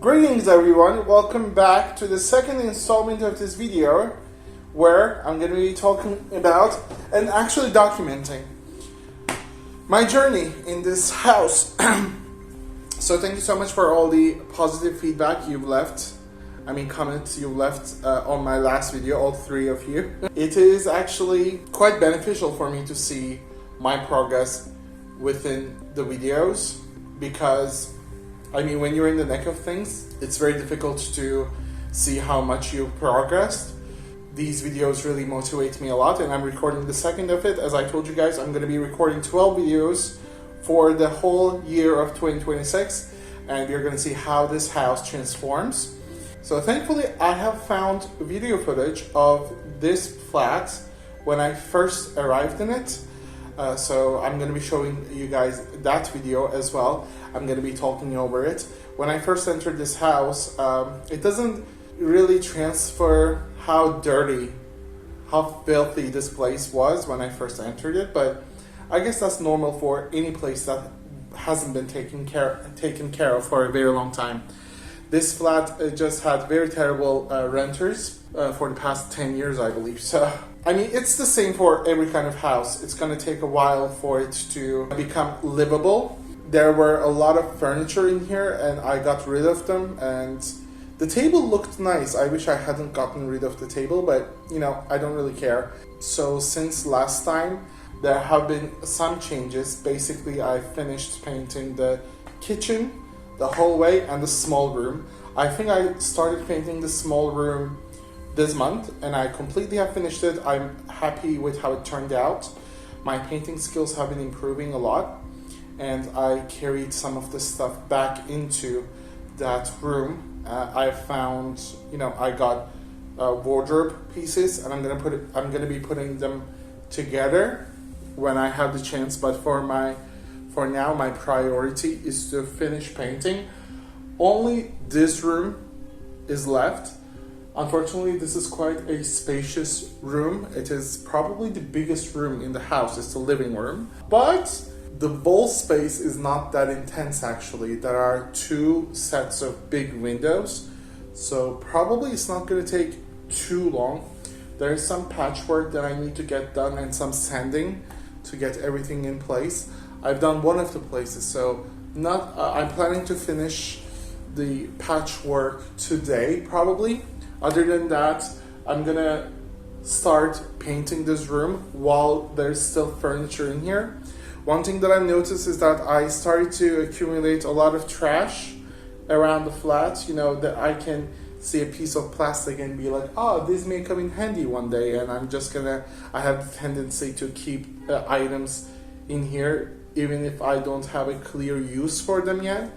Greetings everyone, welcome back to the second installment of this video where I'm going to be talking about and actually documenting my journey in this house. So thank you so much for all the positive feedback you've left, comments you left on my last video, all three of you. It is actually quite beneficial for me to see my progress within the videos because when you're in the neck of things, it's very difficult to see how much you've progressed. These videos really motivate me a lot, and I'm recording the second of it. As I told you guys, I'm going to be recording 12 videos for the whole year of 2026, and we're going to see how this house transforms. So thankfully, I have found video footage of this flat when I first arrived in it. So I'm going to be showing you guys that video as well. I'm going to be talking over it. When I first entered this house, it doesn't really transfer how dirty, how filthy this place was when I first entered it, but I guess that's normal for any place that hasn't been taken care of for a very long time. This flat just had very terrible renters for the past 10 years, I believe. So, it's the same for every kind of house. It's going to take a while for it to become livable. There were a lot of furniture in here and I got rid of them, and the table looked nice. I wish I hadn't gotten rid of the table, but I don't really care. So since last time, there have been some changes. Basically, I finished painting the kitchen, the hallway, and the small room. I think I started painting the small room this month, and I completely have finished it. I'm happy with how it turned out. My painting skills have been improving a lot, and I carried some of the stuff back into that room. I found, I got wardrobe pieces, and I'm gonna be putting them together when I have the chance. But for now, my priority is to finish painting. Only this room is left. Unfortunately, this is quite a spacious room. It is probably the biggest room in the house. It's the living room. But the wall space is not that intense actually. There are two sets of big windows. So probably it's not going to take too long. There is some patchwork that I need to get done and some sanding to get everything in place. I've done one of the places, so I'm planning to finish the patchwork today probably. Other than that, I'm gonna start painting this room while there's still furniture in here. One thing that I've noticed is that I started to accumulate a lot of trash around the flat, that I can see a piece of plastic and be like, oh, this may come in handy one day, and I have the tendency to keep items in here even if I don't have a clear use for them yet.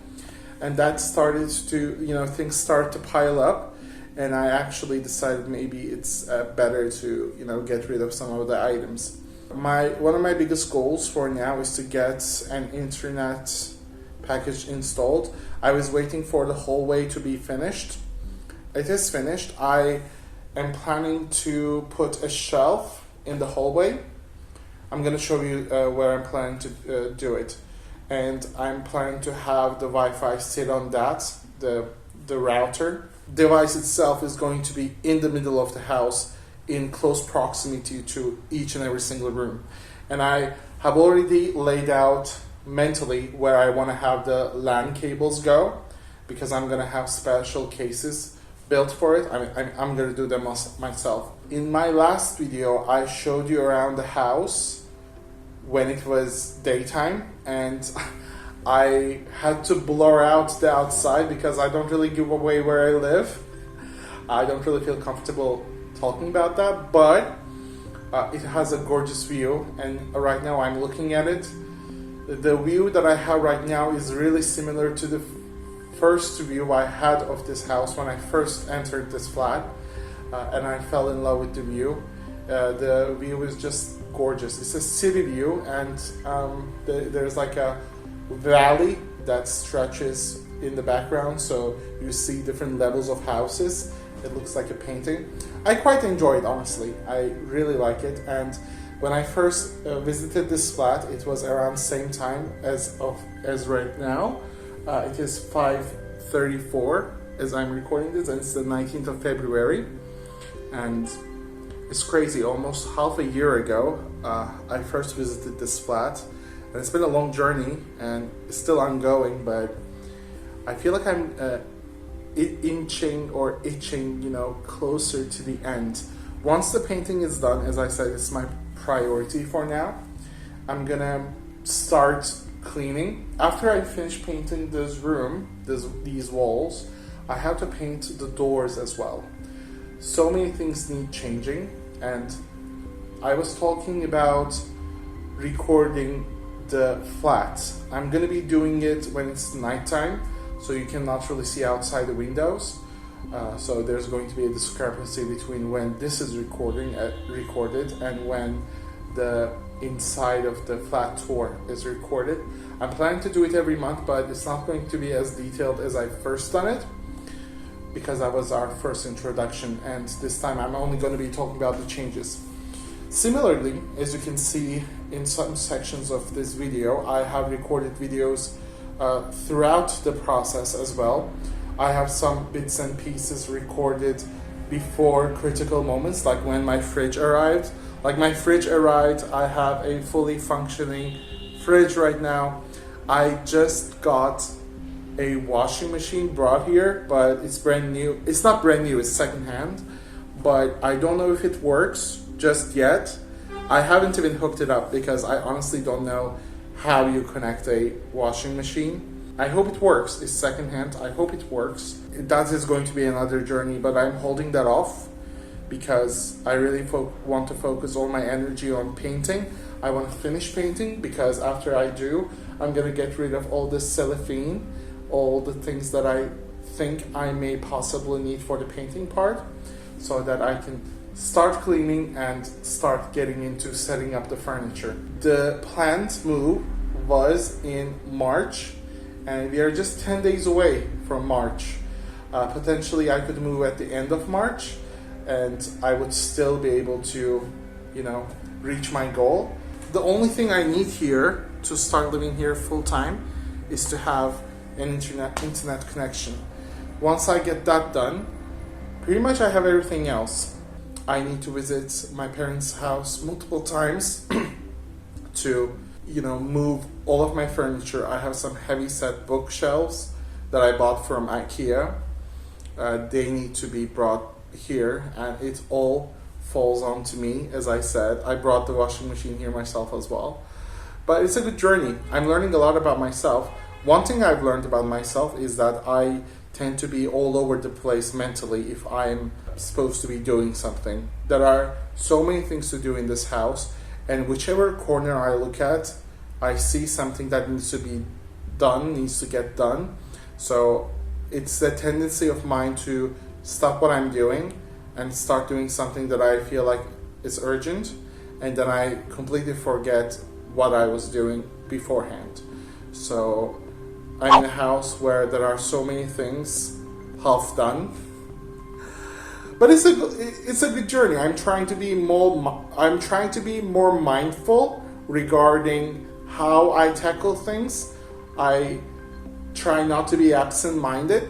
And that started to, things start to pile up, and I actually decided maybe it's better to, get rid of some of the items. One of my biggest goals for now is to get an internet package installed. I was waiting for the hallway to be finished. It is finished. I am planning to put a shelf in the hallway. I'm going to show you where I'm planning to do it. And I'm planning to have the Wi-Fi sit on that, the router. Device itself is going to be in the middle of the house in close proximity to each and every single room. And I have already laid out mentally where I want to have the LAN cables go, because I'm going to have special cases built for it. I'm going to do them myself. In my last video, I showed you around the house when it was daytime, and I had to blur out the outside because I don't really give away where I live. I don't really feel comfortable talking about that, but it has a gorgeous view, and right now I'm looking at it. The view that I have right now is really similar to the first view I had of this house when I first entered this flat, and I fell in love with the view. The view is just gorgeous. It's a city view, and there's like a valley that stretches in the background, so you see different levels of houses. It looks like a painting. I quite enjoy it, honestly. I really like it, and when I first visited this flat, it was around same time as right now. It is 34 as I'm recording this, and it's the 19th of February. And it's crazy, almost half a year ago, I first visited this flat. And it's been a long journey and it's still ongoing, but I feel like I'm inching or itching, closer to the end. Once the painting is done, as I said, it's my priority for now. I'm gonna start cleaning. After I finish painting this room, these walls, I have to paint the doors as well. So many things need changing, and I was talking about recording the flat. I'm gonna be doing it when it's nighttime, so you cannot really see outside the windows. So there's going to be a discrepancy between when this is recorded and when the inside of the flat tour is recorded. I'm planning to do it every month, but it's not going to be as detailed as I first done it, because that was our first introduction, and this time I'm only going to be talking about the changes. Similarly, as you can see in some sections of this video, I have recorded videos throughout the process as well. I have some bits and pieces recorded before critical moments, like when my fridge arrived. Like my fridge arrived, I have a fully functioning fridge right now. I just got a washing machine brought here, but it's brand new. It's not brand new, it's secondhand, but I don't know if it works just yet. I haven't even hooked it up because I honestly don't know how you connect a washing machine. I hope it works. It's secondhand. I hope it works. That is going to be another journey, but I'm holding that off because I really want to focus all my energy on painting. I want to finish painting because after I do, I'm going to get rid of all the cellophane, all the things that I think I may possibly need for the painting part, so that I can start cleaning and start getting into setting up the furniture. The planned move was in March, and we are just 10 days away from March. Potentially I could move at the end of March and I would still be able to, reach my goal. The only thing I need here to start living here full time is to have an internet connection. Once I get that done, pretty much I have everything else. I need to visit my parents' house multiple times to move all of my furniture. I have some heavy set bookshelves that I bought from IKEA. They need to be brought here, and it all falls onto me. As I said, I brought the washing machine here myself as well. But it's a good journey. I'm learning a lot about myself. One thing I've learned about myself is that I tend to be all over the place mentally if I'm supposed to be doing something. There are so many things to do in this house, and whichever corner I look at, I see something that needs to be done, needs to get done. So it's a tendency of mine to stop what I'm doing and start doing something that I feel like is urgent, and then I completely forget what I was doing beforehand. So I'm in a house where there are so many things half done. But it's a good journey. I'm trying to be more mindful regarding how I tackle things. I try not to be absent-minded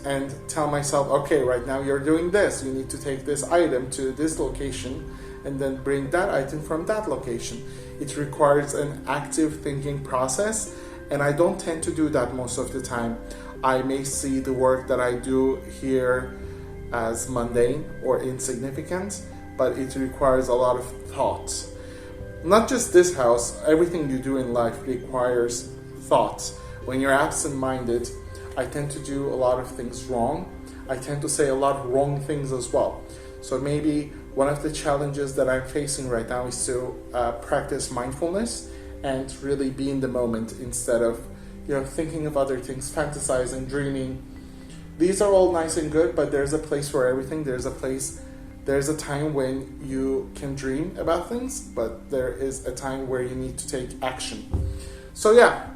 and tell myself, okay, right now you're doing this. You need to take this item to this location and then bring that item from that location. It requires an active thinking process, and I don't tend to do that most of the time. I may see the work that I do here as mundane or insignificant, but it requires a lot of thought. Not just this house, everything you do in life requires thought. When you're absent-minded, I tend to do a lot of things wrong. I tend to say a lot of wrong things as well. So maybe one of the challenges that I'm facing right now is to practice mindfulness and really be in the moment instead of thinking of other things, fantasizing, dreaming. These are all nice and good, but there's a place for everything. There's a time when you can dream about things, but there is a time where you need to take action. So yeah,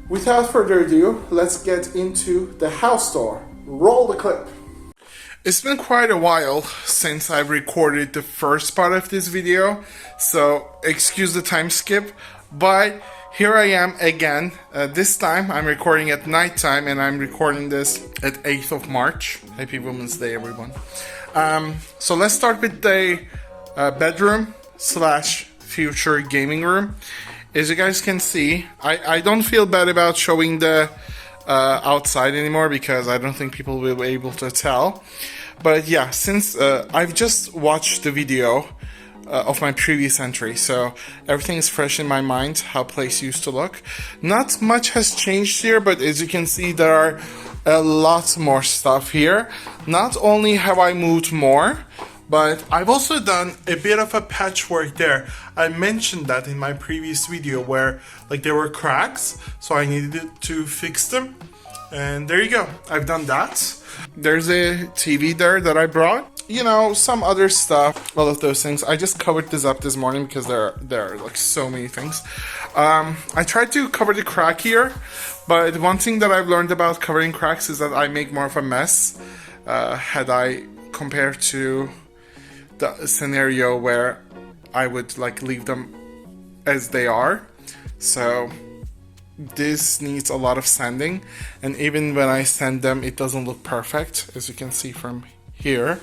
without further ado, let's get into the house tour. Roll the clip. It's been quite a while since I've recorded the first part of this video, so excuse the time skip, but Here I am again. This time I'm recording at nighttime, and I'm recording this at 8th of March. Happy Women's Day, everyone. So let's start with the bedroom slash future gaming room. As you guys can see, I don't feel bad about showing the outside anymore because I don't think people will be able to tell. But yeah, since I've just watched the video of my previous entry, so everything is fresh in my mind, how place used to look. Not much has changed here, but as you can see, there are a lot more stuff here. Not only have I moved more, but I've also done a bit of a patchwork there. I mentioned that in my previous video where like there were cracks, so I needed to fix them. And there you go, I've done that. There's a TV there that I brought. You know, some other stuff, all of those things. I just covered this up this morning because there are like so many things. I tried to cover the crack here, but one thing that I've learned about covering cracks is that I make more of a mess had I compared to the scenario where I would like leave them as they are. So this needs a lot of sanding, and even when I sand them, it doesn't look perfect, as you can see from here.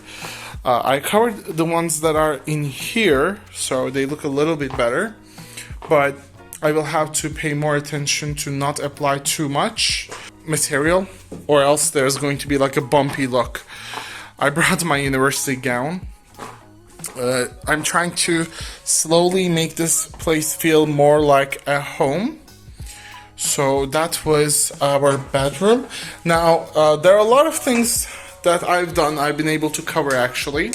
I covered the ones that are in here, so they look a little bit better, but I will have to pay more attention to not apply too much material, or else there's going to be like a bumpy look. I brought my university gown. I'm trying to slowly make this place feel more like a home. So that was our bedroom. Now, there are a lot of things that I've been able to cover actually.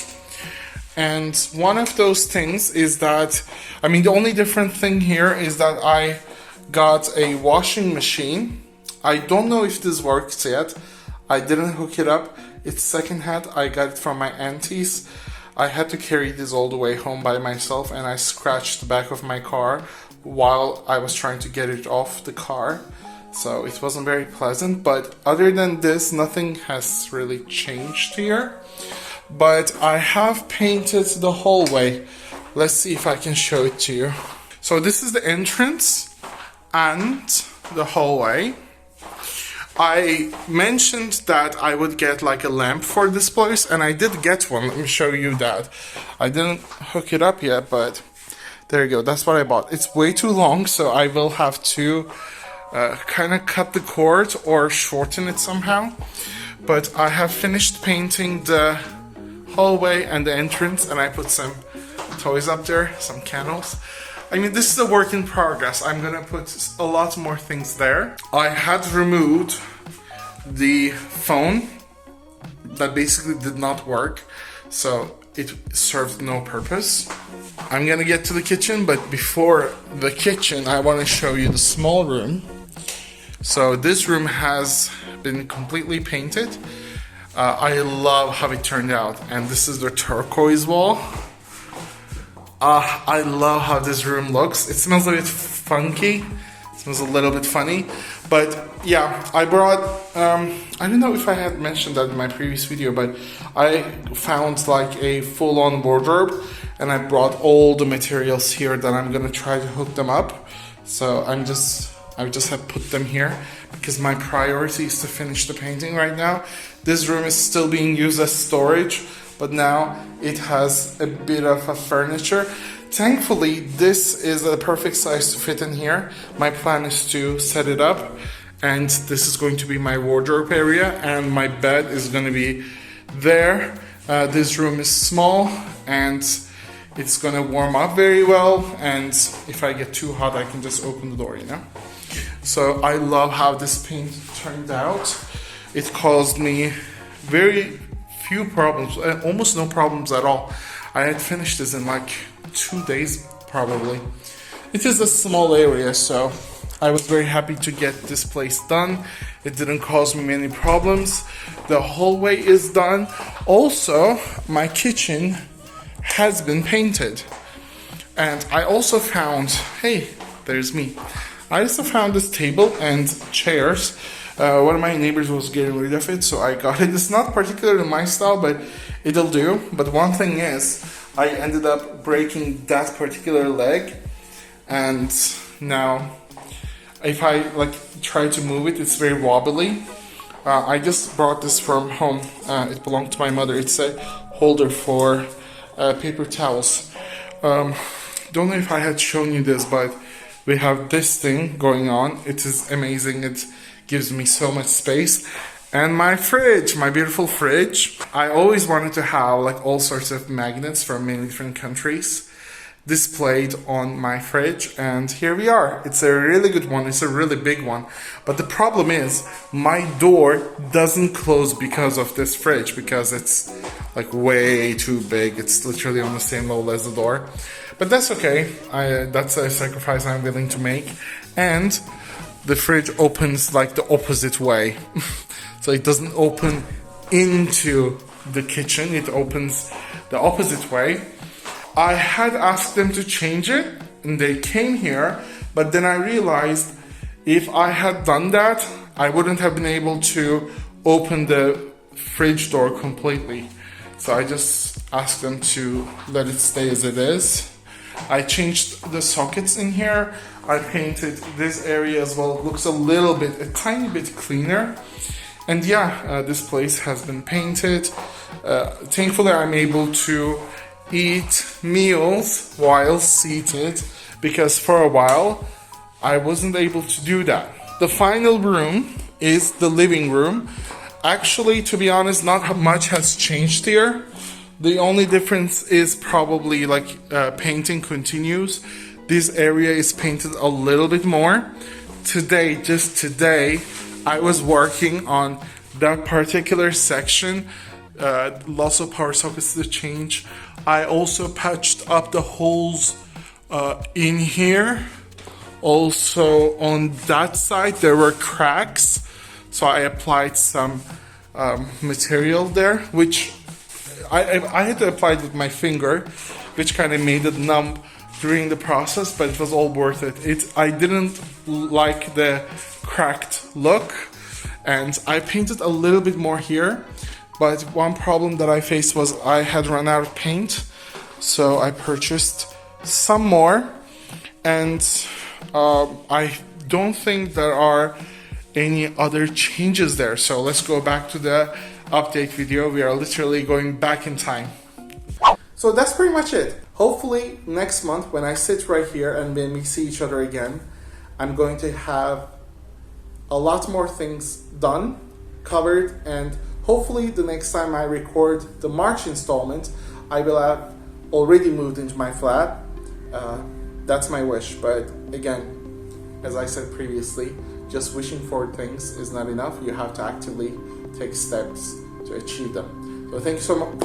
And one of those things is that, the only different thing here is that I got a washing machine. I don't know if this works yet. I didn't hook it up. It's secondhand. I got it from my aunties. I had to carry this all the way home by myself, and I scratched the back of my car while I was trying to get it off the car. So it wasn't very pleasant, but other than this, nothing has really changed here. But I have painted the hallway. Let's see if I can show it to you. So this is the entrance and the hallway. I mentioned that I would get like a lamp for this place, and I did get one. Let me show you that. I didn't hook it up yet, but there you go. That's what I bought. It's way too long, so I will have to kind of cut the cord or shorten it somehow. But I have finished painting the hallway and the entrance, and I put some toys up there, some candles. This is a work in progress. I'm gonna put a lot more things there. I had removed the phone that basically did not work, so it served no purpose. I'm gonna get to the kitchen, but before the kitchen, I wanna show you the small room. So this room has been completely painted. I love how it turned out, and this is the turquoise wall. I love how this room looks. It smells a bit funky. It smells a little bit funny. But yeah, I brought, I don't know if I had mentioned that in my previous video, but I found like a full-on wardrobe, and I brought all the materials here that I'm gonna try to hook them up. So I just have put them here because my priority is to finish the painting right now. This room is still being used as storage, but now it has a bit of a furniture. Thankfully, this is a perfect size to fit in here. My plan is to set it up, and this is going to be my wardrobe area, and my bed is going to be there. This room is small, and it's going to warm up very well, and if I get too hot, I can just open the door, So I love how this paint turned out. It caused me very few problems, almost no problems at all. I had finished this in like 2 days probably. It is a small area, so I was very happy to get this place done. It didn't cause me many problems. The hallway is done. Also, my kitchen has been painted. And I also found, hey, there's me. I also found this table and chairs. One of my neighbors was getting rid of it, so I got it. It's not particularly my style, but it'll do. But one thing is, I ended up breaking that particular leg, and now if I like try to move it, it's very wobbly. I just brought this from home. It belonged to my mother. It's a holder for paper towels. Don't know if I had shown you this, but we have this thing going on. It is amazing. It gives me so much space. And my fridge, my beautiful fridge. I always wanted to have like all sorts of magnets from many different countries displayed on my fridge, and here we are. It's a really good one. It's a really big one, but the problem is my door doesn't close because of this fridge, because it's like way too big. It's literally on the same level as the door, but that's okay. That's a sacrifice I'm willing to make. And the fridge opens like the opposite way. So it doesn't open into the kitchen, it opens the opposite way. I had asked them to change it and they came here, but then I realized if I had done that, I wouldn't have been able to open the fridge door completely. So I just asked them to let it stay as it is. I changed the sockets in here. I painted this area as well. It looks a tiny bit cleaner. And yeah, this place has been painted. Thankfully, I'm able to eat meals while seated, because for a while I wasn't able to do that. The final room is the living room. Actually, to be honest, not much has changed here. The only difference is probably like painting continues. This area is painted a little bit more. Just today, I was working on that particular section. Lots of power sockets to change. I also patched up the holes in here. Also on that side there were cracks, so I applied some material there, which I had to apply it with my finger, which kind of made it numb during the process, but it was all worth it. I didn't like the cracked look, and I painted a little bit more here. But one problem that I faced was I had run out of paint, so I purchased some more, and I don't think there are any other changes there. So let's go back to the update video. We are literally going back in time. So that's pretty much it. Hopefully next month when I sit right here and when we see each other again, I'm going to have a lot more things done, covered, and hopefully the next time I record the March installment, I will have already moved into my flat. That's my wish, but again, as I said previously, just wishing for things is not enough. You have to actively take steps to achieve them. So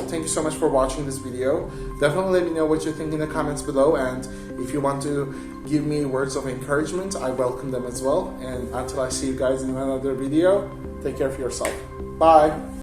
thank you so much for watching this video. Definitely let me know what you think in the comments below, and if you want to give me words of encouragement, I welcome them as well. And until I see you guys in another video, take care of yourself. Bye.